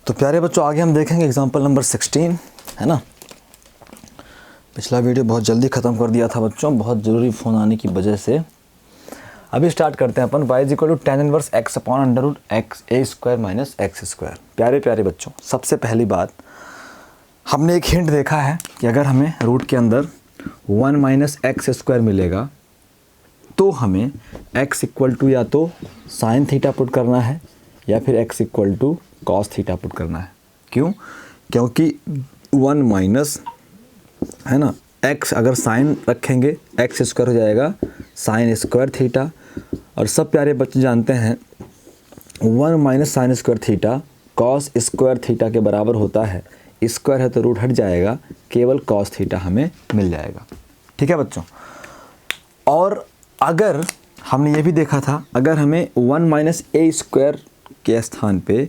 तो प्यारे बच्चों आगे हम देखेंगे एग्जाम्पल नंबर 16 है ना। पिछला वीडियो बहुत जल्दी ख़त्म कर दिया था बच्चों, बहुत ज़रूरी फ़ोन आने की वजह से। अभी स्टार्ट करते हैं अपन। y is equal to tan inverse x upon under root x a square minus x square. प्यारे प्यारे बच्चों, सबसे पहली बात हमने एक हिंट देखा है कि अगर हमें रूट के अंदर 1 माइनस एक्स स्क्वायर मिलेगा तो हमें x इक्वल टू या तो साइन थीटा पुट करना है या फिर x equal to cos theta put करना है। क्यों? क्योंकि 1 माइनस है ना x, अगर साइन रखेंगे एक्स स्क्वायर हो जाएगा साइन स्क्वायर थीटा। और सब प्यारे बच्चे जानते हैं 1 minus sine square theta cos square theta के बराबर होता है। स्क्वायर है तो रूट हट जाएगा, केवल कॉस थीटा हमें मिल जाएगा। ठीक है बच्चों। और अगर हमने ये भी देखा था, अगर हमें 1 माइनस ए स्क्वायर के स्थान पे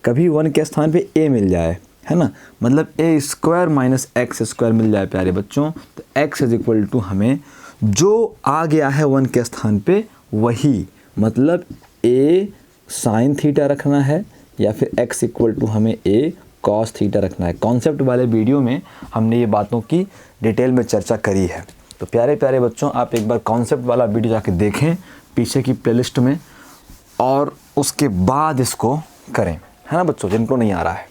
कभी 1 के स्थान पे a मिल जाए, है ना, मतलब ए स्क्वायर माइनस एक्स स्क्वायर मिल जाए प्यारे बच्चों, तो x इज इक्वल टू हमें जो आ गया है 1 के स्थान पे वही, मतलब a साइन थीटा रखना है या फिर x इक्वल टू हमें a कॉस थीटा रखना है। कॉन्सेप्ट वाले वीडियो में हमने ये बातों की डिटेल में चर्चा करी है। तो प्यारे प्यारे बच्चों, आप एक बार कॉन्सेप्ट वाला वीडियो जाके देखें पीछे की प्लेलिस्ट में, और उसके बाद इसको करें, है ना बच्चों, जिनको नहीं आ रहा है।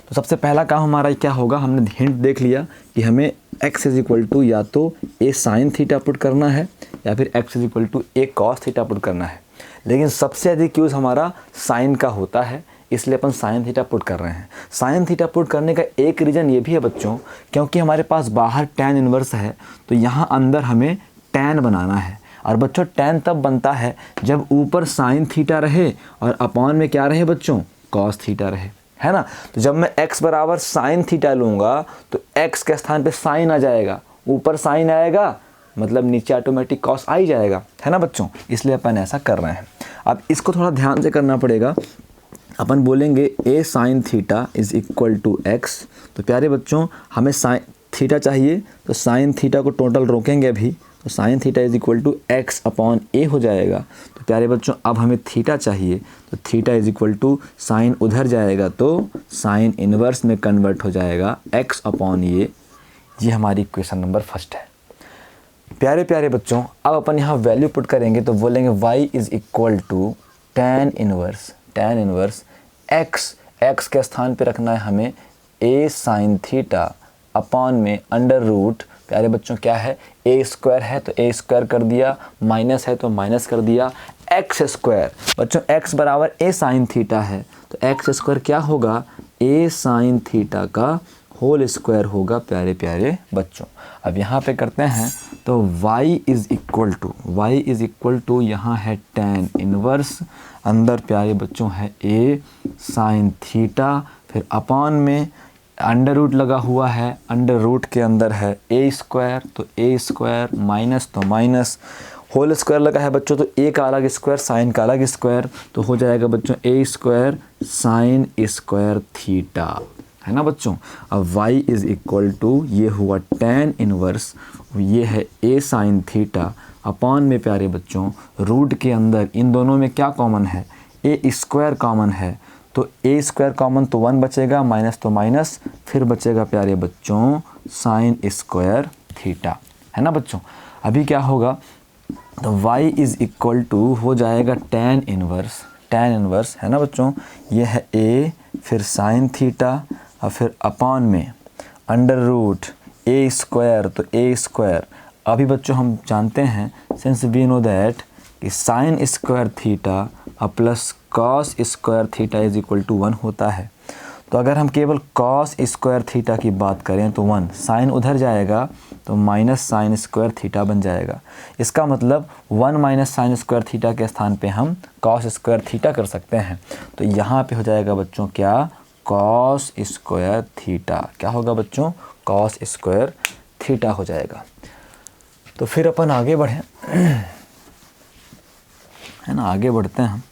तो सबसे पहला काम हमारा क्या होगा, हमने हिंट देख लिया कि हमें x इज इक्वल टू या तो a साइन थीटा पुट करना है या फिर x is equal to a cos theta put करना है। लेकिन सबसे अधिक यूज़ हमारा साइन का होता है, इसलिए अपन साइन थीटा पुट कर रहे हैं। साइन थीटा पुट करने का एक रीज़न ये भी है बच्चों, क्योंकि हमारे पास बाहर tan इनवर्स है तो यहाँ अंदर हमें tan बनाना है। और बच्चों tan तब बनता है जब ऊपर साइन थीटा रहे और अपॉन में क्या रहे बच्चों, कॉस थीटा रहे, है ना। तो जब मैं x बराबर साइन थीटा लूँगा तो x के स्थान पे साइन आ जाएगा, ऊपर साइन आएगा, मतलब नीचे ऑटोमेटिक कॉस आ ही जाएगा, है ना बच्चों। इसलिए अपन ऐसा कर रहे हैं। अब इसको थोड़ा ध्यान से करना पड़ेगा। अपन बोलेंगे a sine theta is equal to x। तो प्यारे बच्चों हमें साइन थीटा चाहिए, तो साइन थीटा को टोटल रोकेंगे अभी, तो sine theta is equal to x upon a हो जाएगा। तो प्यारे बच्चों अब हमें थीटा चाहिए, तो theta is equal to sine उधर जाएगा तो साइन इन्वर्स में कन्वर्ट हो जाएगा x अपॉन ये हमारी इक्वेशन नंबर फर्स्ट है। प्यारे प्यारे बच्चों, अब अपन यहाँ वैल्यू पुट करेंगे तो बोलेंगे y is equal to tan inverse x के स्थान पे रखना है हमें a साइन थीटा अपॉन में अंडर रूट, प्यारे बच्चों क्या है, a स्क्वायर है तो a स्क्वायर कर दिया, माइनस है तो माइनस कर दिया, x स्क्वायर। बच्चों x बराबर a साइन थीटा है तो x स्क्वायर क्या होगा, a साइन थीटा का होल स्क्वायर होगा प्यारे प्यारे बच्चों। अब यहाँ पे करते हैं तो y इज़ इक्वल टू यहाँ है tan इनवर्स, अंदर प्यारे बच्चों है a साइन थीटा, फिर अपॉन में अंडर रूट लगा हुआ है, अंडर रूट के अंदर है a स्क्वायर तो a स्क्वायर, माइनस तो माइनस, होल स्क्वायर लगा है बच्चों तो a का अलग स्क्वायर साइन का अलग स्क्वायर, तो हो जाएगा बच्चों a square sine square theta, है ना बच्चों। अब y इज़ इक्वल टू ये हुआ tan इनवर्स, ये है a साइन थीटा अपॉन में प्यारे बच्चों रूट के अंदर इन दोनों में क्या कॉमन है, a स्क्वायर कॉमन है, तो a स्क्वायर कॉमन तो 1 बचेगा, माइनस तो माइनस, फिर बचेगा प्यारे बच्चों साइन स्क्वायर थीटा, है ना बच्चों। अभी क्या होगा, तो y इज़ इक्वल टू हो जाएगा tan इनवर्स, है ना बच्चों, ये है a, फिर साइन थीटा और फिर अपॉन में अंडर रूट a स्क्वायर तो a स्क्वायर। अभी बच्चों हम जानते हैं, सिंस वी नो दैट कि sine square theta plus cos square theta is equal to 1 होता है। तो अगर हम केवल कॉस स्क्वायर थीटा की बात करें तो 1, साइन उधर जाएगा तो माइनस साइन स्क्वायर थीटा बन जाएगा। इसका मतलब 1 माइनस साइन स्क्वायर थीटा के स्थान पे हम कॉस स्क्वायर थीटा कर सकते हैं। तो यहाँ पे हो जाएगा बच्चों क्या, कॉस स्क्वायर थीटा। क्या होगा बच्चों, कॉस स्क्वायर थीटा हो जाएगा। तो फिर अपन आगे बढ़ें, है ना, आगे बढ़ते हैं हम।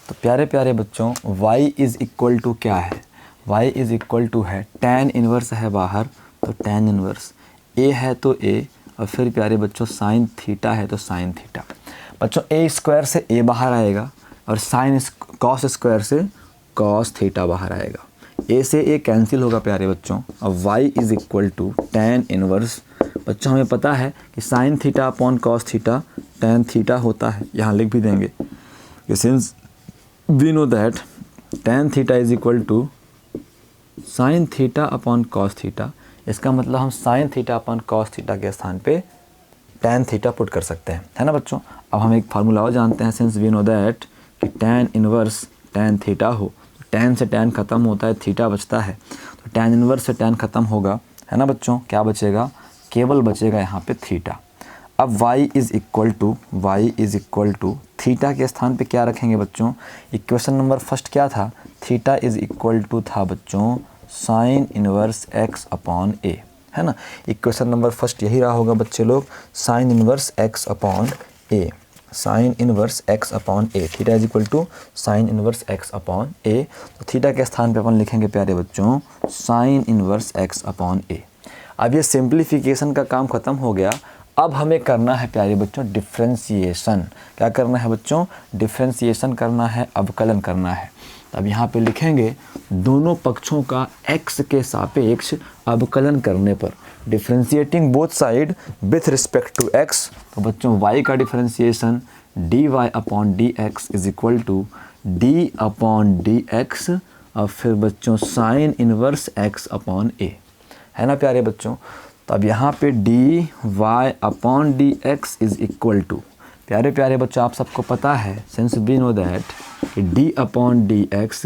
तो प्यारे प्यारे बच्चों y इज़ इक्वल टू क्या है, y इज़ इक्वल टू है tan इन्वर्स है बाहर तो tan इन्वर्स, a है तो a, और फिर प्यारे बच्चों साइन थीटा है तो साइन थीटा। बच्चों a स्क्वायर से a बाहर आएगा और साइन कॉस स्क्वायर से कॉस थीटा बाहर आएगा। ए से ए कैंसिल होगा प्यारे बच्चों। अब y is equal to tan inverse, बच्चों हमें पता है कि sine theta upon cos theta tan theta होता है। यहाँ लिख भी देंगे कि since we know that tan theta is equal to sine theta upon cos theta, इसका मतलब हम sine theta upon cos theta के स्थान पे tan थीटा पुट कर सकते हैं, है ना बच्चों। अब हम एक फार्मूला और जानते हैं, सिंस वी नो दैट कि tan इनवर्स tan थीटा हो, tan से tan ख़त्म होता है, थीटा बचता है, तो tan इनवर्स से tan ख़त्म होगा, है ना बच्चों। क्या बचेगा, केवल बचेगा यहाँ पे थीटा। अब y is equal to theta के स्थान पे क्या रखेंगे बच्चों। इक्वेशन नंबर फर्स्ट क्या था, थीटा इज़ इक्वल टू था बच्चों sine inverse x upon a, है ना। इक्वेशन नंबर फर्स्ट यही रहा होगा बच्चे लोग, sine inverse x upon a, sine inverse x upon a, theta is equal to sine inverse x upon a। तो थीटा के स्थान पे अपन लिखेंगे प्यारे बच्चों sine inverse x upon a। अब ये सिंप्लीफिकेशन का काम ख़त्म हो गया। अब हमें करना है प्यारे बच्चों डिफ्रेंशिएशन। क्या करना है बच्चों, डिफ्रेंशिएशन करना है, अवकलन करना है। अब यहाँ पे लिखेंगे दोनों पक्षों का x के सापेक्ष अवकलन करने पर, differentiating both side with respect to x। तो बच्चों y का differentiation dy upon d x is equal to d upon d x, और फिर बच्चों sine inverse x upon a, है ना प्यारे बच्चों। तो अब यहाँ पे dy upon d x is equal to, प्यारे प्यारे बच्चों आप सबको पता है सिंस वी नो दैट कि d अपॉन डी एक्स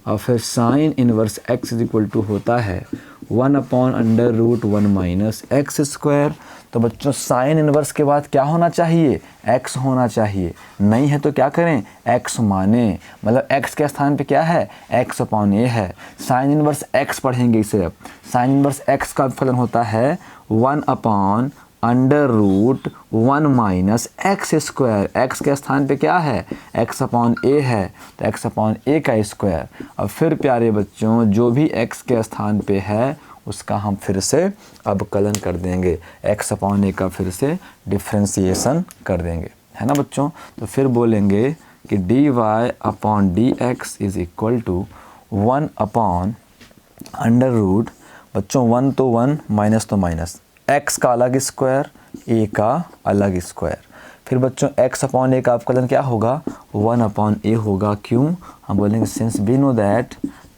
और फिर sine inverse x is equal to होता है 1 upon under root 1 minus x square. तो बच्चों साइन इनवर्स के बाद क्या होना चाहिए, x होना चाहिए, नहीं है तो क्या करें, x माने, मतलब x के स्थान पे क्या है, x अपॉन a है। साइन इनवर्स x पढ़ेंगे इसे। अब साइन इनवर्स x का फलन होता है 1 upon under root 1 minus x square, x के स्थान पे क्या है, x अपॉन a है, तो x अपॉन a का स्क्वायर। और फिर प्यारे बच्चों जो भी x के स्थान पे है उसका हम फिर से अवकलन कर देंगे, x अपॉन a का फिर से डिफ्रेंशिएशन कर देंगे, है ना बच्चों। तो फिर बोलेंगे कि dy upon d x is equal to 1 upon under root, बच्चों 1 तो 1 माइनस तो माइनस, x का अलग स्क्वायर a का अलग स्क्वायर। फिर बच्चों x अपॉन a का अवकलन क्या होगा, 1 अपॉन a होगा। क्यों, हम बोलेंगे since we know that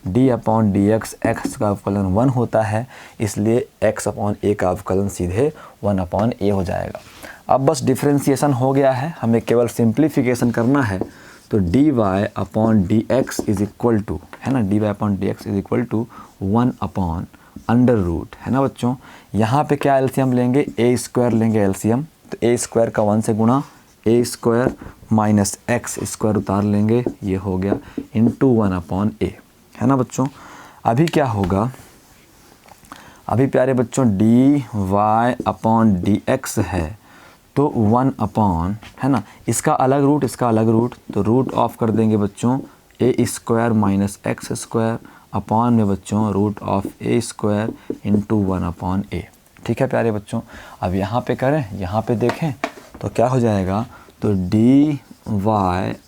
d upon d x, x का अवकलन 1 होता है, इसलिए x अपॉन a का अवकलन सीधे 1 अपॉन a हो जाएगा। अब बस डिफ्रेंशिएशन हो गया है, हमें केवल सिंप्लीफिकेशन करना है। तो dy upon d x is equal to, है ना, dy upon d x is equal to 1 upon under root, है ना बच्चों। यहाँ पे क्या एलसीएम लेंगे, a स्क्वायर लेंगे एलसीएम, तो a स्क्वायर का 1 से गुणा, a square minus x square उतार लेंगे, ये हो गया इंटू 1 अपॉन a, है ना बच्चों। अभी क्या होगा, अभी प्यारे बच्चों dy अपॉन डी एक्स है तो 1 अपॉन, है ना, इसका अलग रूट इसका अलग रूट, तो रूट ऑफ कर देंगे बच्चों a square minus x square upon में बच्चों root of a square into 1 upon a। ठीक है प्यारे बच्चों। अब यहाँ पे करें, यहाँ पे देखें तो क्या हो जाएगा, तो dy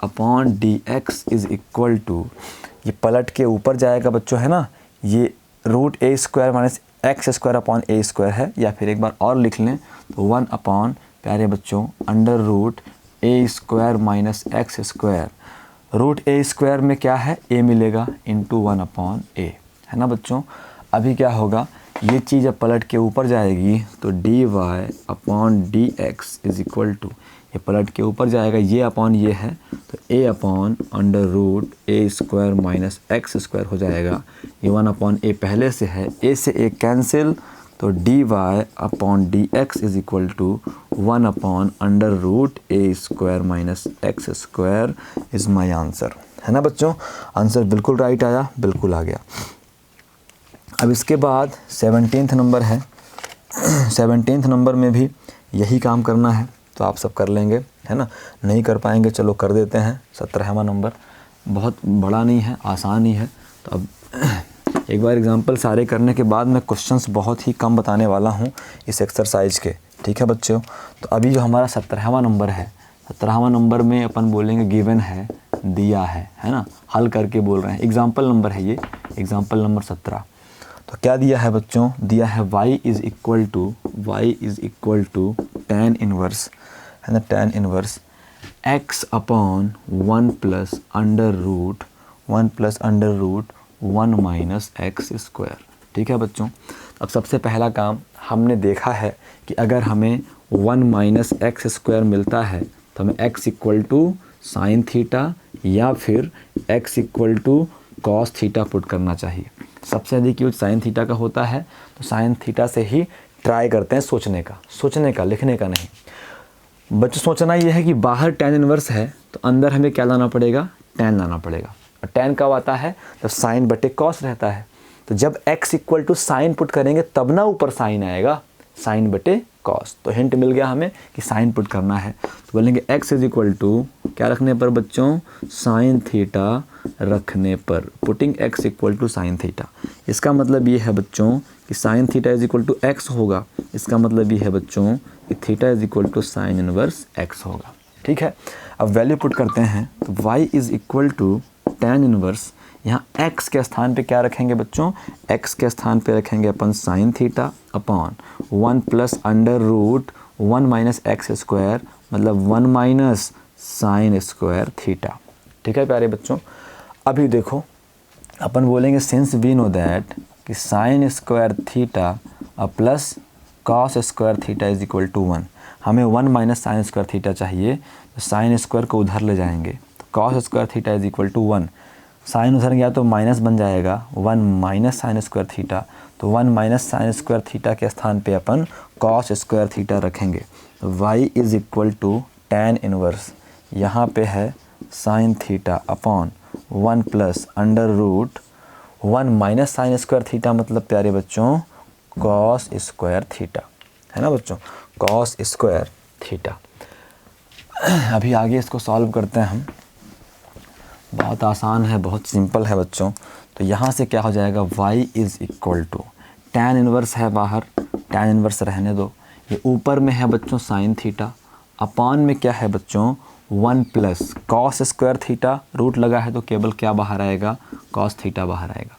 upon d x is equal to, ये पलट के ऊपर जाएगा बच्चों, है ना, ये root a square minus x square upon a square है, या फिर एक बार और लिख लें तो 1 अपॉन प्यारे बच्चों under root a square minus x square, root a square में क्या है, a मिलेगा इंटू 1 अपॉन a, है ना बच्चों। अभी क्या होगा, ये चीज़ अब पलट के ऊपर जाएगी तो dy upon d x is equal to, ये पलट के ऊपर जाएगा, ये अपॉन ये है तो a upon under root a square minus x square हो जाएगा, ये 1 अपॉन a पहले से है, a से a कैंसिल, तो dy upon d x is equal to 1 upon under root a square minus x square is my answer, है ना बच्चों। आंसर बिल्कुल राइट आया, बिल्कुल आ गया। अब इसके बाद 17th नंबर है, 17th नंबर में भी यही काम करना है, तो आप सब कर लेंगे, है ना, नहीं कर पाएंगे चलो कर देते हैं। 17वां नंबर बहुत बड़ा नहीं है, आसान ही है। तो अब एक बार एग्जांपल सारे करने के बाद मैं क्वेश्चंस बहुत ही कम बताने वाला हूँ इस एक्सरसाइज के, ठीक है बच्चों। तो अभी जो हमारा 17वां नंबर है, 17वां नंबर में अपन बोलेंगे गिवन है दिया है ना, हल करके बोल रहे हैं। एग्जाम्पल नंबर है ये, एग्जाम्पल नंबर 17। तो क्या दिया है बच्चों, दिया है y is equal to tan inverse, है ना, tan inverse x upon 1 plus under root 1 minus x square. ठीक है बच्चों। अब सबसे पहला काम हमने देखा है कि अगर हमें 1 माइनस एक्स स्क्वायर मिलता है तो हमें x equal to sine theta या फिर x equal to cos theta put करना चाहिए। सबसे अधिक यूज साइन थीटा का होता है, तो साइन थीटा से ही ट्राई करते हैं सोचने का, लिखने का नहीं। बच्चों सोचना ये है कि बाहर tan इनवर्स है तो अंदर हमें क्या लाना पड़ेगा, tan लाना पड़ेगा। और tan कब आता है, जब साइन बटे कॉस रहता है। तो जब x equal to sine put करेंगे तब ना ऊपर साइन आएगा, साइन बटे कॉस। तो हिंट मिल गया हमें कि साइन पुट करना है। तो बोलेंगे x इज इक्वल टू क्या रखने पर बच्चों, साइन थीटा रखने पर, putting x equal to sine theta. इसका मतलब ये है बच्चों कि sine theta is equal to x होगा। इसका मतलब ये है बच्चों कि theta is equal to sine inverse x होगा। ठीक है, अब वैल्यू पुट करते हैं। तो y is equal to tan inverse, यहाँ x के स्थान पे क्या रखेंगे बच्चों, x के स्थान पे रखेंगे अपन sine theta upon 1 plus under root 1 minus x square, मतलब 1 माइनस साइन स्क्वायर थीटा। ठीक है प्यारे बच्चों। अभी देखो अपन बोलेंगे सिंस वी नो दैट कि sine square theta plus cos square theta is equal to 1। हमें 1 माइनस साइन स्क्वायर थीटा चाहिए, तो साइन स्क्वायर को उधर ले जाएंगे, तो cos square theta is equal to 1। Sine उधर गया तो माइनस बन जाएगा, 1 माइनस साइन स्क्वायर थीटा। तो 1 माइनस साइन स्क्वायर थीटा के स्थान पे अपन कॉस स्क्वायर थीटा रखेंगे। तो y is equal to tan inverse, यहाँ पे है sine theta upon 1 plus under root 1 minus sine square theta, मतलब प्यारे बच्चों कॉस स्क्वायर थीटा, है ना बच्चों, कॉस स्क्वायर थीटा। अभी आगे इसको सॉल्व करते हैं हम। बहुत आसान है, बहुत सिंपल है बच्चों। तो यहाँ से क्या हो जाएगा, y is equal to tan inverse है बाहर, tan इनवर्स रहने दो। ये ऊपर में है बच्चों साइन थीटा, अपॉन में क्या है बच्चों 1 plus cos square theta, root लगा है तो केवल क्या बाहर आएगा, कॉस थीटा बाहर आएगा।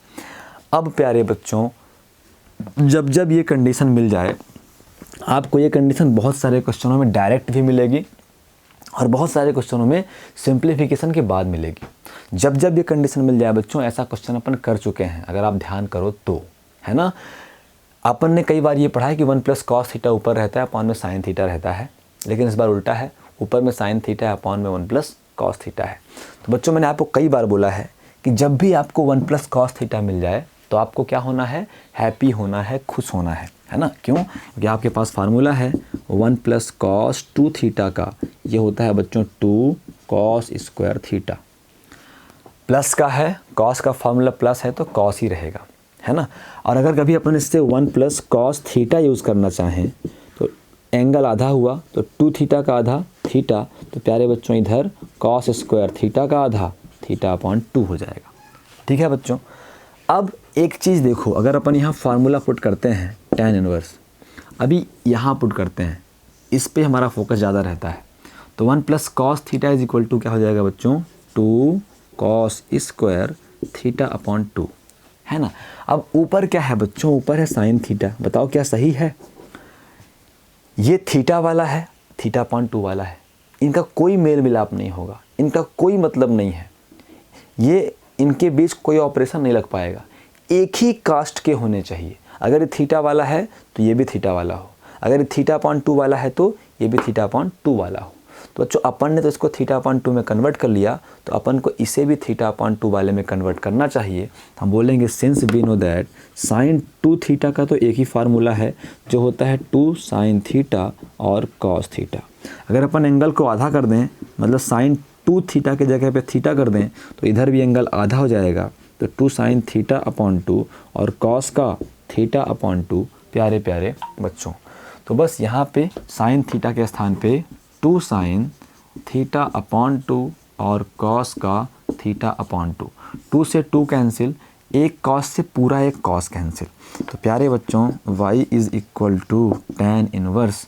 अब प्यारे बच्चों जब जब ये कंडीशन मिल जाए, आपको ये कंडीशन बहुत सारे क्वेश्चनों में डायरेक्ट भी मिलेगी और बहुत सारे क्वेश्चनों में सिंप्लीफिकेशन के बाद मिलेगी। जब जब ये कंडीशन मिल जाए बच्चों, ऐसा क्वेश्चन अपन कर चुके हैं अगर आप ध्यान करो तो, है ना। अपन ने कई बार ये पढ़ा है कि 1 प्लस कॉस थीटा ऊपर रहता है, अपॉन में साइन थीटा रहता है, लेकिन इस बार उल्टा है, ऊपर में साइन थीटा है, अपॉन में 1 प्लस कॉस थीटा है। तो बच्चों मैंने आपको कई बार बोला है कि जब भी आपको 1 प्लस कॉस थीटा मिल जाए तो आपको क्या होना है, हैप्पी होना है, खुश होना है ना। क्यों, क्योंकि आपके पास फार्मूला है 1 प्लस कॉस 2 थीटा का, ये होता है बच्चों 2 कॉस स्क्वायर थीटा। प्लस का है, कॉस का फार्मूला प्लस है तो कॉस ही रहेगा, है ना। और अगर कभी अपन इससे 1 प्लस कॉस थीटा यूज़ करना चाहें तो एंगल आधा हुआ तो 2 थीटा का आधा थीटा, तो प्यारे बच्चों इधर कॉस स्क्वायर थीटा का आधा थीटा अपॉन 2 हो जाएगा। ठीक है बच्चों। अब एक चीज़ देखो, अगर अपन यहाँ फार्मूला पुट करते हैं tan इनवर्स, अभी यहाँ पुट करते हैं, इस पे हमारा फोकस ज़्यादा रहता है। तो 1 plus cos theta is equal to क्या हो जाएगा बच्चों, 2 कॉस स्क्वायर थीटा अपॉन 2, है ना। अब ऊपर क्या है बच्चों, ऊपर है साइन थीटा, बताओ क्या सही है। ये थीटा वाला है, थीटा अपॉन 2 वाला है, इनका कोई मेल मिलाप नहीं होगा, इनका कोई मतलब नहीं है, ये इनके बीच कोई ऑपरेशन नहीं लग पाएगा। एक ही कास्ट के होने चाहिए। अगर ये थीटा वाला है तो ये भी थीटा वाला हो, अगर ये थीटा अपॉन 2 वाला है तो ये भी थीटा अपॉन 2 वाला हो। तो बच्चों अपन ने तो इसको थीटा अपॉन 2 में कन्वर्ट कर लिया, तो अपन को इसे भी थीटा अपॉन 2 वाले में कन्वर्ट करना चाहिए। हम बोलेंगे since we know that sine 2 theta का तो एक ही फार्मूला है जो होता है 2 साइन थीटा और कॉस थीटा। अगर अपन एंगल को आधा कर दें, मतलब साइन 2 थीटा के जगह पे थीटा कर दें, तो इधर भी एंगल आधा हो जाएगा, तो 2 साइन थीटा अपॉन 2 और कॉस का थीटा अपॉन 2। प्यारे प्यारे बच्चों, तो बस यहाँ पे साइन थीटा के स्थान पे 2 साइन थीटा अपॉन 2 और कॉस का थीटा अपॉन 2। 2 से 2 कैंसिल, एक कॉस से पूरा एक कॉस कैंसिल। तो प्यारे बच्चों y is equal to tan inverse,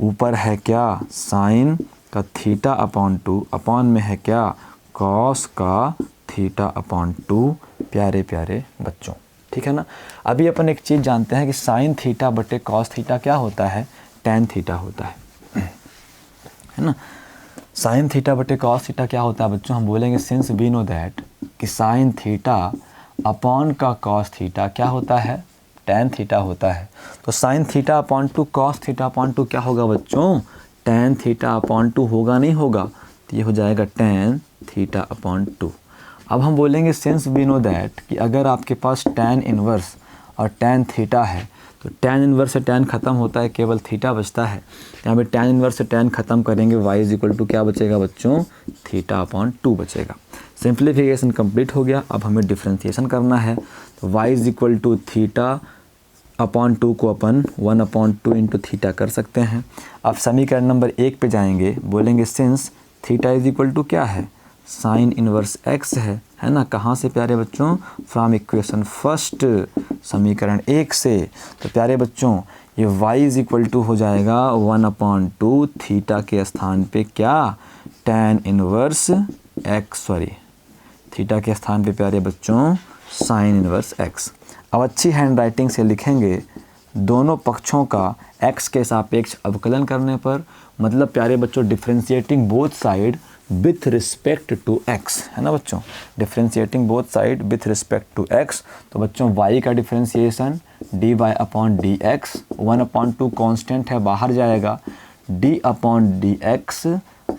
ऊपर है क्या साइन का थीटा अपॉन 2, अपॉन में है क्या कॉस का थीटा अपॉन 2 प्यारे प्यारे बच्चों, ठीक है ना। अभी अपन एक चीज़ जानते हैं कि साइन थीटा बटे कॉस थीटा क्या होता है, टैन थीटा होता है ना। साइन थीटा बटे कॉस थीटा क्या होता है बच्चों, हम बोलेंगे सिंस वी नो दैट कि साइन थीटा अपॉन का कॉस थीटा क्या होता है, टैन थीटा होता है। तो sine theta upon 2 cos theta upon 2 क्या होगा बच्चों, टैन थीटा अपॉन 2 होगा नहीं होगा, तो ये हो जाएगा टैन थीटा अपॉन 2। अब हम बोलेंगे सिंस वी नो दैट कि अगर आपके पास टैन इन्वर्स और टैन थीटा है तो टैन इन्वर्स से टैन खत्म होता है, केवल थीटा बचता है। यहाँ पे टैन इन्वर्स से टैन खत्म करेंगे, y इज इक्वल टू क्या बचेगा बच्चों, थीटा अपॉन 2 बचेगा। सिंप्लीफिकेशन कंप्लीट हो गया। अब हमें डिफ्रेंशिएशन करना है, तो y is equal to theta upon 2 को अपन 1 अपॉन 2 इंटू थीटा कर सकते हैं। अब समीकरण नंबर 1 पे जाएंगे, बोलेंगे since theta is equal to क्या है, साइन इनवर्स x है ना। कहाँ से प्यारे बच्चों, फ्रॉम इक्वेशन फर्स्ट, समीकरण 1 से। तो प्यारे बच्चों ये y इज इक्वल टू हो जाएगा 1 अपॉन 2 थीटा के स्थान पे क्या, tan inverse x, sorry theta के स्थान पे प्यारे बच्चों साइन इनवर्स x। अब अच्छी हैंड राइटिंग से लिखेंगे, दोनों पक्षों का x के सापेक्ष अवकलन करने पर, मतलब प्यारे बच्चों differentiating both side with respect to x, है ना बच्चों, differentiating both side with respect to x। तो बच्चों y का differentiation dy upon d x, 1 upon 2 constant है बाहर जाएगा, d upon d x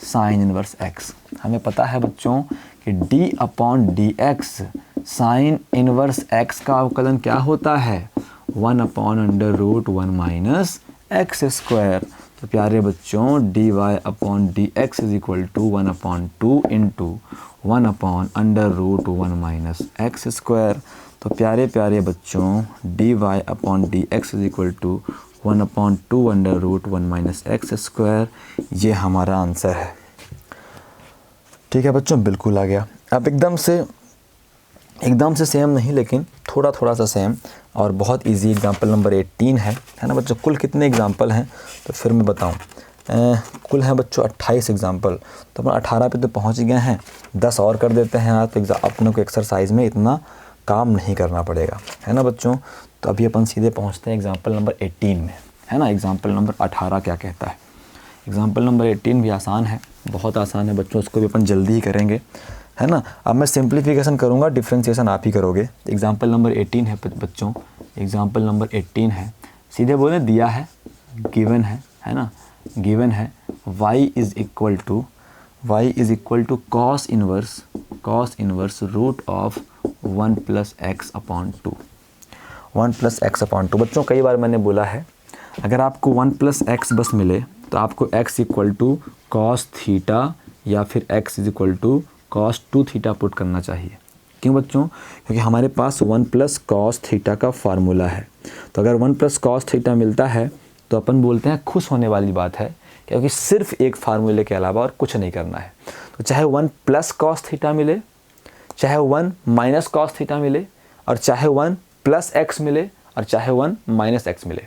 sine inverse x। हमें पता है बच्चों कि d upon d x sine inverse x का अवकलन क्या होता है, 1 upon under root 1 minus x square. तो प्यारे बच्चों dy upon d x is equal to 1 upon 2 into 1 upon under root 1 minus x square. तो प्यारे प्यारे बच्चों dy upon d x is equal to 1 upon 2 under root 1 minus x square, ये हमारा answer है। ठीक है बच्चों, बिल्कुल आ गया। अब एकदम से सेम नहीं, लेकिन थोड़ा सा सेम और बहुत इजी एग्जांपल नंबर 18 है ना बच्चों। कुल कितने एग्जांपल हैं तो फिर मैं बताऊं, कुल हैं बच्चों 28 एग्जांपल। तो अपन 18 पे तो पहुंच गए हैं, 10 और कर देते हैं आज, तो अपनों को एक्सरसाइज में इतना काम नहीं करना पड़ेगा, है ना बच्चों। तो अभी अपन सीधे पहुँचते हैं एग्जाम्पल नंबर 18 में, है ना। एग्जाम्पल नंबर 18 क्या कहता है, एग्जाम्पल नंबर 18 भी आसान है, बहुत आसान है बच्चों, उसको भी अपन जल्दी ही करेंगे, है ना। अब मैं सिंप्लीफिकेशन करूँगा, डिफ्रेंशिएशन आप ही करोगे। एग्जाम्पल नंबर 18 है बच्चों, एग्जाम्पल नंबर 18 है, सीधे बोले दिया है, गिवन है ना, गिवन है y is equal to cos inverse root of 1 plus x upon 2, 1 plus x upon 2। बच्चों कई बार मैंने बोला है, अगर आपको 1 प्लस एक्स बस मिले तो आपको x equal to cos theta या फिर x is equal to cos 2 theta put करना चाहिए। क्यों बच्चों, क्योंकि हमारे पास 1 प्लस कॉस थीटा का फार्मूला है। तो अगर 1 प्लस कॉस थीटा मिलता है तो अपन बोलते हैं खुश होने वाली बात है, क्योंकि सिर्फ एक फार्मूले के अलावा और कुछ नहीं करना है। तो चाहे 1 प्लस कॉस थीटा मिले, चाहे 1 माइनस कॉस थीटा मिले, और चाहे 1 प्लस एक्स मिले, और चाहे 1 माइनस एक्स मिले।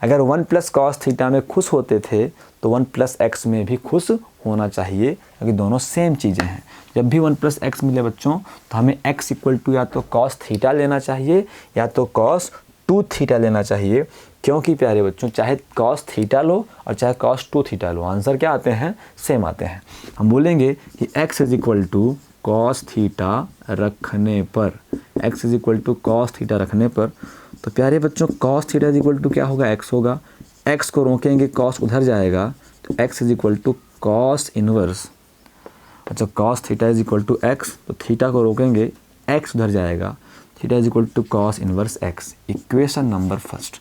अगर 1 प्लस कॉस थीटा में खुश होते थे तो 1 प्लस एक्स में भी खुश होना चाहिए, क्योंकि दोनों सेम चीज़ें हैं। जब भी 1 प्लस एक्स मिले बच्चों तो हमें x इक्वल टू या तो कॉस थीटा लेना चाहिए या तो कॉस 2 थीटा लेना चाहिए, क्योंकि प्यारे बच्चों चाहे कॉस थीटा लो और चाहे कॉस 2 थीटा लो, आंसर क्या आते हैं, सेम आते हैं। हम बोलेंगे कि x is equal to cos theta रखने पर, x is equal to cos theta रखने पर, तो प्यारे बच्चों cos theta is equal to क्या होगा, x होगा। x को रोकेंगे, कॉस उधर जाएगा, तो x is equal to cos inverse, अच्छा cos theta is equal to x, तो थीटा को रोकेंगे, x उधर जाएगा, theta is equal to cos inverse x। Equation number first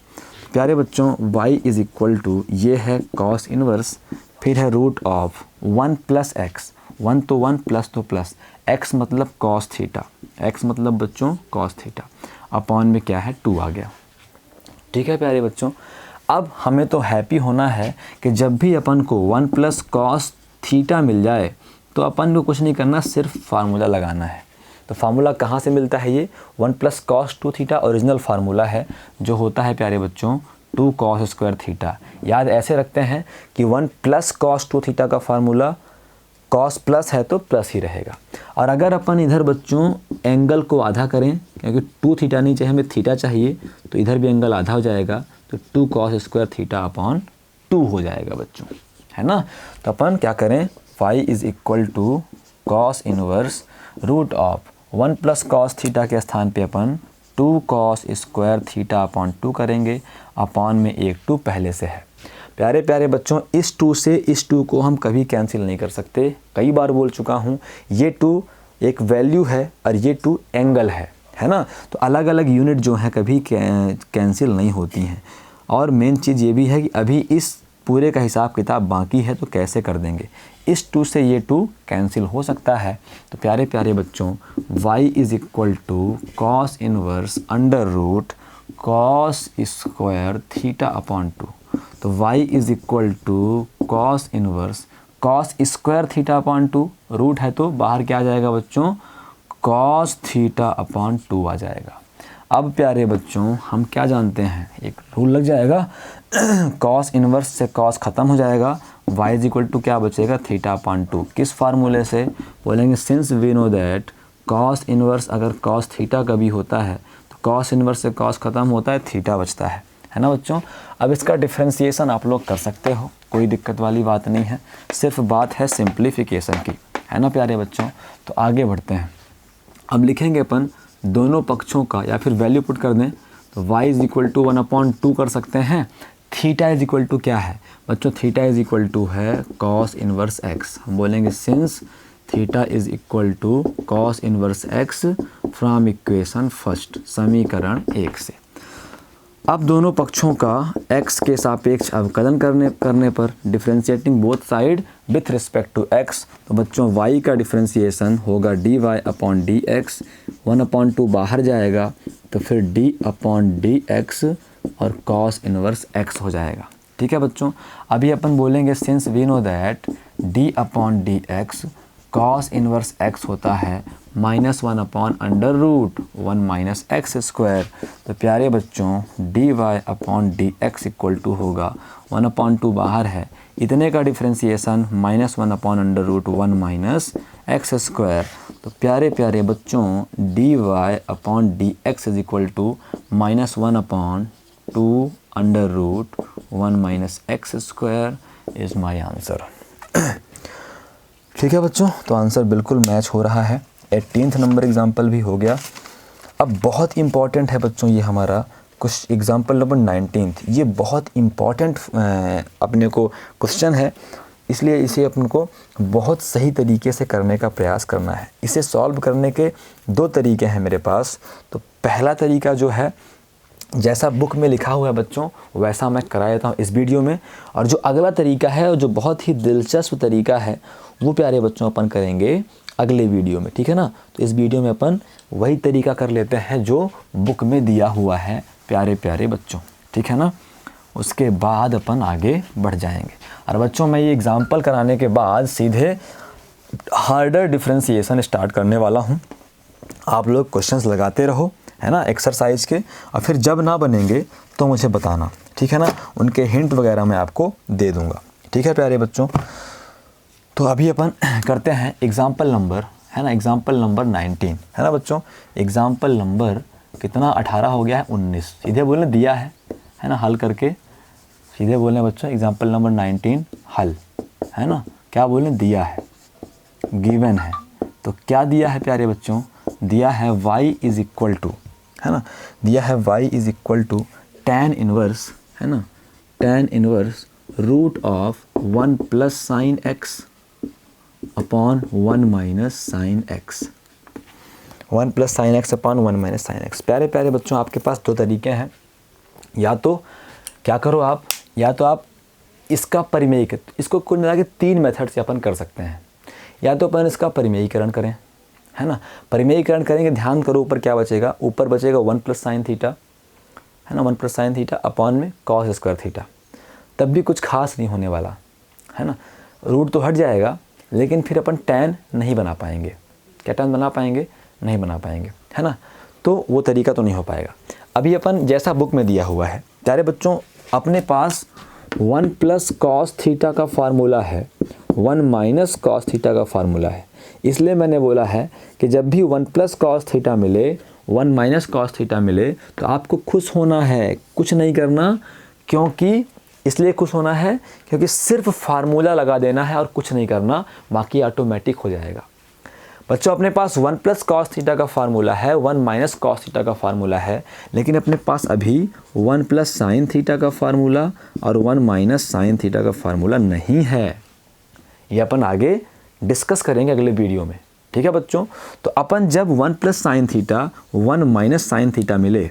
प्यारे बच्चों y इज इक्वल टू, ये है कॉस इनवर्स, फिर है रूट ऑफ 1 प्लस एक्स, 1 तो 1 प्लस तो प्लस, x मतलब कॉस थीटा, x मतलब बच्चों कॉस थीटा, अपॉन में क्या है 2 आ गया। ठीक है प्यारे बच्चों, अब हमें तो हैप्पी होना है कि जब भी अपन को 1 प्लस कॉस थीटा मिल जाए तो अपन को कुछ नहीं करना, सिर्फ फार्मूला लगाना है। तो फार्मूला कहाँ से मिलता है, ये 1 plus cos 2 theta original formula है, जो होता है प्यारे बच्चों 2 कॉस स्क्वायर थीटा। याद ऐसे रखते हैं कि 1 प्लस कॉस 2 थीटा का फार्मूला कॉस प्लस है तो प्लस ही रहेगा। और अगर अपन इधर बच्चों एंगल को आधा करें, क्योंकि 2 थीटा नहीं चाहिए, हमें थीटा चाहिए, तो इधर भी एंगल आधा हो जाएगा, तो 2 cos स्क्वायर थीटा अपॉन 2 हो जाएगा बच्चों, है ना। तो अपन क्या करें, y is equal to cos inverse root of 1 plus cos theta के स्थान पे अपन 2 cos स्क्वायर थीटा अपॉन 2 करेंगे, अपॉन में एक 2 पहले से है। प्यारे प्यारे बच्चों, इस 2 से इस 2 को हम कभी कैंसिल नहीं कर सकते, कई बार बोल चुका हूँ। ये 2 एक वैल्यू है और ये 2 एंगल है ना। तो अलग अलग यूनिट जो हैं कभी कैंसिल नहीं होती हैं। और मेन चीज़ ये भी है कि अभी इस पूरे का हिसाब किताब बाकी है, तो कैसे कर देंगे। इस 2 से ये 2 कैंसिल हो सकता है। तो प्यारे प्यारे बच्चों, y is equal to cos inverse under root cos square theta upon 2। तो y is equal to cos inverse cos square theta upon 2, root है तो बाहर क्या आ जाएगा बच्चों, कॉस थीटा अपॉन 2 आ जाएगा। अब प्यारे बच्चों हम क्या जानते हैं, एक रूल लग जाएगा, कॉस इनवर्स से कॉस ख़त्म हो जाएगा, y इज इक्वल टू क्या बचेगा, थीटा अपॉन 2। किस फार्मूले से बोलेंगे, since we know that cos inverse अगर कॉस थीटा का भी होता है तो कॉस इनवर्स से कॉस ख़त्म होता है, थीटा बचता है ना बच्चों। अब इसका डिफ्रेंसिएशन आप लोग कर सकते हो, कोई दिक्कत वाली बात नहीं है, सिर्फ बात है सिंप्लीफिकेशन की, है ना प्यारे बच्चों। तो आगे बढ़ते हैं। अब लिखेंगे अपन दोनों पक्षों का, या फिर वैल्यू पुट कर दें तो y इज़ इक्वल टू 1/2 कर सकते हैं। थीटा इज़ इक्वल टू क्या है बच्चों, थीटा इज़ इक्वल टू है कॉस इनवर्स x। हम बोलेंगे since theta is equal to cos inverse x from equation first, समीकरण 1 से। अब दोनों पक्षों का x के सापेक्ष अवकलन करने पर differentiating both side with respect to x, तो बच्चों y का डिफ्रेंशिएशन होगा dy अपॉन dx, 1/2 बाहर जाएगा तो फिर d अपॉन dx और cos इनवर्स x हो जाएगा। ठीक है बच्चों। अभी अपन बोलेंगे since we know that d upon dx cos inverse x होता है -1 upon under root 1 minus x square. तो प्यारे बच्चों dy upon dx equal to होगा 1/2 बाहर है, इतने का differentiation -1 upon under root 1 minus x square. तो प्यारे प्यारे बच्चों dy upon dx is equal to -1/2 under root 1 minus x square is my answer. ठीक है बच्चों, तो आंसर बिल्कुल मैच हो रहा है। 18th नंबर एग्जाम्पल भी हो गया। अब बहुत इम्पॉर्टेंट है बच्चों ये हमारा कुछ एग्जाम्पल नंबर 19th। ये बहुत इम्पॉर्टेंट अपने को क्वेश्चन है, इसलिए इसे अपन को बहुत सही तरीके से करने का प्रयास करना है। इसे सॉल्व करने के 2 तरीके हैं मेरे पास। तो पहला तरीका जो है, जैसा बुक में लिखा हुआ है बच्चों वैसा मैं करा देता हूँ इस वीडियो में, और जो अगला तरीका है जो बहुत ही दिलचस्प तरीका है वो प्यारे बच्चों अपन करेंगे अगले वीडियो में, ठीक है ना। तो इस वीडियो में अपन वही तरीका कर लेते हैं जो बुक में दिया हुआ है प्यारे प्यारे बच्चों, ठीक है ना। उसके बाद अपन आगे बढ़ जाएंगे। और बच्चों मैं ये एग्जाम्पल कराने के बाद सीधे हार्डर डिफ्रेंशिएशन स्टार्ट करने वाला हूँ। आप लोग क्वेश्चंस लगाते रहो, है ना, एक्सरसाइज के, और फिर जब ना बनेंगे तो मुझे बताना, ठीक है ना। उनके हिंट वगैरह मैं आपको दे दूँगा, ठीक है प्यारे बच्चों। तो अभी अपन करते हैं एग्जाम्पल नंबर, है ना, एग्जाम्पल नंबर 19, है ना बच्चों। एग्जाम्पल नंबर कितना 18 हो गया है 19, सीधे बोलने दिया है ना, हल करके सीधे बोलने बच्चों एग्जाम्पल नंबर 19 हल, है ना। क्या बोलने दिया है, गिवन है। तो क्या दिया है प्यारे बच्चों, दिया है y इज़ इक्वल टू, है ना, दिया है y is equal to tan inverse, है ना, tan inverse root of 1 plus sine x upon 1 minus sine x, 1 plus sine x upon 1 minus sine x। प्यारे प्यारे बच्चों आपके पास 2 तरीके हैं, या तो क्या करो आप, या तो आप इसका परिमेय, इसको कुल मिला के 3 मेथड से अपन कर सकते हैं। या तो अपन इसका परिमेयीकरण करें, है ना, परिमेयीकरण करेंगे, ध्यान करो ऊपर क्या बचेगा, ऊपर बचेगा 1 प्लस साइन थीटा, है ना, 1 प्लस साइन थीटा अपॉन में कॉस स्क्वायर थीटा। तब भी कुछ खास नहीं होने वाला, है ना, रूट तो हट जाएगा, लेकिन फिर अपन tan नहीं बना पाएंगे। क्या tan बना पाएंगे, नहीं बना पाएंगे, है ना। तो वो तरीका तो नहीं हो पाएगा। अभी अपन जैसा बुक में दिया हुआ है, प्यारे बच्चों अपने पास 1 प्लस कॉस थीटा का फार्मूला है, 1 माइनस कॉस थीटा का फार्मूला है। इसलिए मैंने बोला है कि जब भी 1 प्लस कॉस थीटा मिले, 1 माइनस कॉस थीटा मिले, तो आपको खुश होना है, कुछ नहीं करना। क्योंकि इसलिए खुश होना है क्योंकि सिर्फ फार्मूला लगा देना है और कुछ नहीं करना, बाकी ऑटोमेटिक हो जाएगा। बच्चों अपने पास 1 प्लस कॉस थीटा का फार्मूला है, 1 माइनस कॉस थीटा का फार्मूला है, लेकिन अपने पास अभी 1 प्लस साइन थीटा का फार्मूला और 1 माइनस साइन थीटा का फार्मूला नहीं है। ये अपन आगे डिस्कस करेंगे अगले वीडियो में, ठीक है बच्चों। तो अपन जब 1 plus sine theta 1 minus sine theta मिले,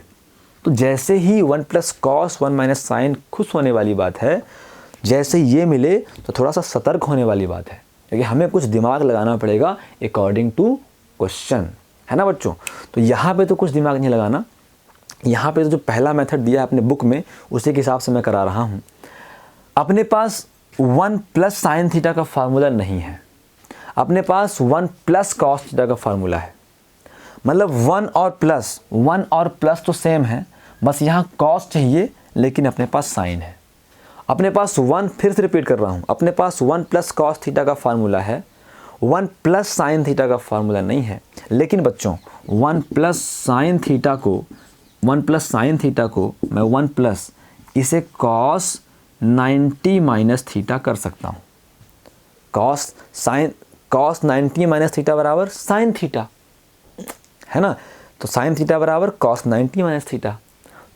तो जैसे ही 1 प्लस कॉस 1 माइनस साइन खुश होने वाली बात है, जैसे ये मिले तो थोड़ा सा सतर्क होने वाली बात है, क्योंकि हमें कुछ दिमाग लगाना पड़ेगा अकॉर्डिंग टू क्वेश्चन, है ना बच्चों। तो यहाँ पे तो कुछ दिमाग नहीं लगाना, यहाँ पे तो जो पहला मेथड दिया है अपने बुक में उसी के हिसाब से मैं करा रहा हूँ। अपने पास 1 प्लस साइन थीटा का फार्मूला नहीं है, अपने पास 1 प्लस कॉस थीटा का फार्मूला है। मतलब 1 और प्लस तो सेम है, बस यहाँ कॉस चाहिए लेकिन अपने पास साइन है। अपने पास 1, फिर से रिपीट कर रहा हूँ, अपने पास 1 प्लस कॉस थीटा का फार्मूला है, 1 प्लस साइन थीटा का फार्मूला नहीं है। लेकिन बच्चों 1 प्लस साइन थीटा को मैं 1 प्लस इसे कॉस 90 माइनस थीटा कर सकता हूँ। कॉस 90 माइनस थीटा बराबर साइन थीटा, है ना। तो साइन थीटा बराबर कॉस 90 माइनस थीटा।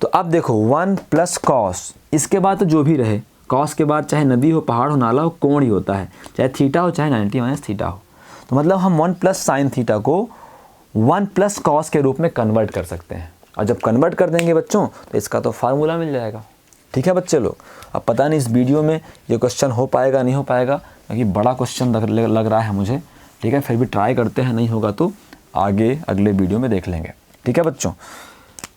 तो अब देखो 1 प्लस कॉस, इसके बाद तो जो भी रहे, कॉस के बाद चाहे नदी हो, पहाड़ हो, नाला हो, कोण ही होता है, चाहे थीटा हो चाहे 90 माइनस थीटा हो। तो मतलब हम 1 प्लस साइन थीटा को 1 प्लस कॉस के रूप में कन्वर्ट कर सकते हैं, और जब कन्वर्ट कर देंगे बच्चों तो इसका तो फार्मूला मिल जाएगा। ठीक है बच्चे लोग। अब पता नहीं इस वीडियो में ये क्वेश्चन हो पाएगा नहीं हो पाएगा, क्योंकि बड़ा क्वेश्चन लग रहा है मुझे, ठीक है। फिर भी ट्राई करते हैं, नहीं होगा तो आगे अगले वीडियो में देख लेंगे, ठीक है बच्चों।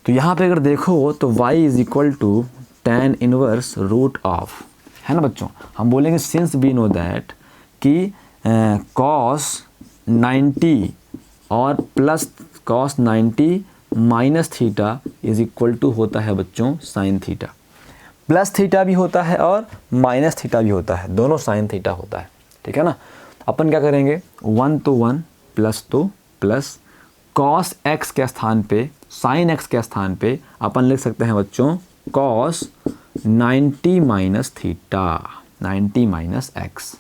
तो यहाँ पे अगर देखो तो y is equal to tan inverse root of, है ना बच्चों। हम बोलेंगे सिंस वी नो दैट कि cos 90 और plus cos 90 minus theta is equal to होता है बच्चों साइन थीटा। प्लस थीटा भी होता है और माइनस थीटा भी होता है, दोनों साइन थीटा होता है, ठीक है ना। अपन क्या करेंगे, 1 तो 1 प्लस तो प्लस, cos x के स्थान पे sin x के स्थान पे अपन लिख सकते हैं बच्चों cos 90 minus theta, 90 minus x।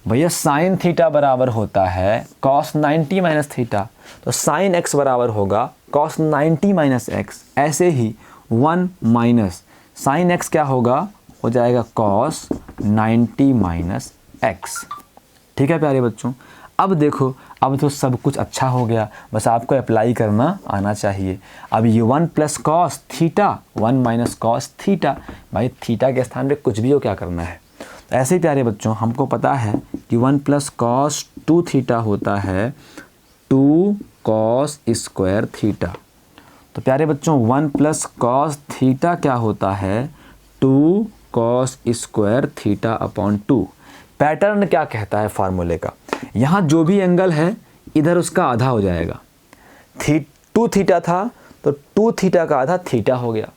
भैया साइन थीटा बराबर होता है cos 90 माइनस थीटा, तो sin x बराबर होगा cos 90 माइनस x। ऐसे ही 1 माइनस sin x क्या होगा, हो जाएगा cos 90 माइनस x। ठीक है प्यारे बच्चों। अब देखो, अब तो सब कुछ अच्छा हो गया, बस आपको अप्लाई करना आना चाहिए। अब ये 1 plus cos theta 1 minus cos theta, भाई थीटा के स्थान पे कुछ भी हो, क्या करना है। ऐसे ही प्यारे बच्चों हमको पता है कि 1 प्लस कॉस 2 थीटा होता है 2 कॉस स्क्वायर थीटा। तो प्यारे बच्चों 1 प्लस कॉस थीटा क्या होता है, 2 cos square theta upon 2। Pattern क्या कहता है फार्मूले का, यहाँ जो भी एंगल है इधर उसका आधा हो जाएगा। 2 थीटा था तो 2 थीटा का आधा थीटा हो गया,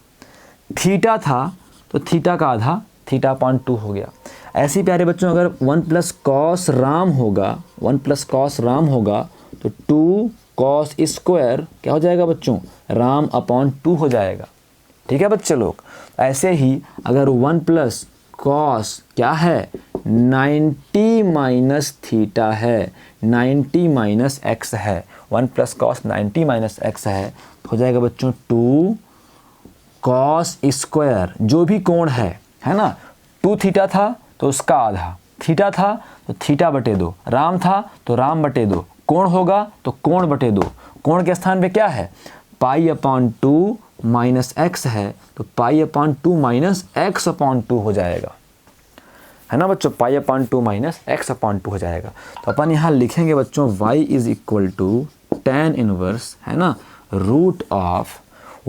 थीटा था तो थीटा का आधा थीटा अपॉन 2 हो गया। ऐसे ही प्यारे बच्चों अगर 1 प्लस कॉस राम होगा, 1 प्लस कॉस राम होगा तो 2 कॉस स्क्वायर क्या हो जाएगा बच्चों, राम अपॉन 2 हो जाएगा। ठीक है बच्चे लोग। ऐसे ही अगर 1 प्लस कॉस क्या है 90 माइनस थीटा है, 90 माइनस एक्स है, 1 प्लस कॉस 90 माइनस एक्स है, तो हो जाएगा बच्चों 2 कॉस स्क्वायर, जो भी कोण है ना। 2 थीटा था तो उसका आधा, थीटा था तो थीटा बटे 2, राम था तो राम बटे 2, कोण होगा तो कोण बटे 2। कोण के स्थान पे क्या है, पाई अपॉन 2 माइनस एक्स है, तो pi upon 2 minus x upon 2 हो जाएगा, है ना बच्चों। Pi upon 2 minus x upon 2 हो जाएगा। तो अपन यहाँ लिखेंगे बच्चों y is equal to tan inverse, है ना, root of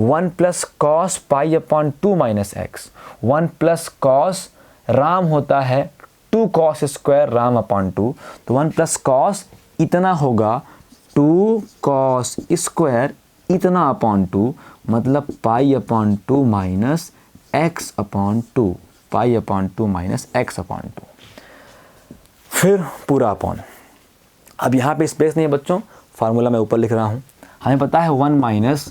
1 plus cos pi upon 2 minus x. 1 plus cos राम होता है 2 कॉस स्क्वायर राम अपॉन 2, तो 1 प्लस कॉस इतना होगा 2 कॉस स्क्वायर इतना अपॉन 2, मतलब पाई अपॉन 2 माइनस एक्स अपॉन 2, पाई अपॉन 2 माइनस एक्स अपॉन 2। फिर पूरा अपॉन। अब यहाँ पे स्पेस नहीं है बच्चों, फार्मूला मैं ऊपर लिख रहा हूँ। हमें पता है 1 माइनस